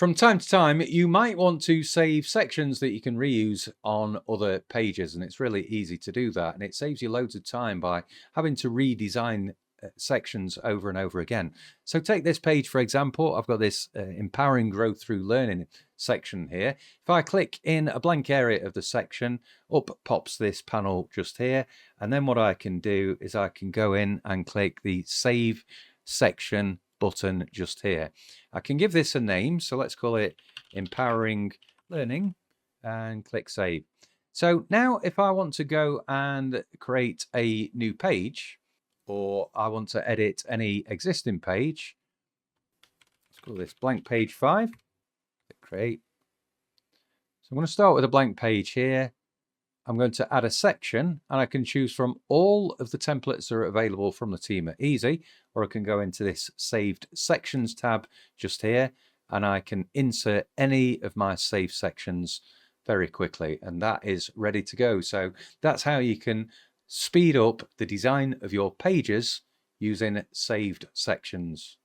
From time to time, you might want to save sections that you can reuse on other pages, and it's really easy to do that. And it saves you loads of time by having to redesign sections over and over again. So take this page, for example. I've got this empowering growth through learning section here. If I click in a blank area of the section, up pops this panel just here. And then what I can do is I can go in and click the Save Section button just here. I can give this a name, so let's call it Empowering Learning and click Save. So now if I want to go and create a new page, or I want to edit any existing page, let's call this blank page 5, click Create. So I'm going to start with a blank page here. I'm going to add a section, and I can choose from all of the templates that are available from the team at Ezy, or I can go into this Saved Sections tab just here, and I can insert any of my saved sections very quickly, and that is ready to go. So that's how you can speed up the design of your pages using saved sections.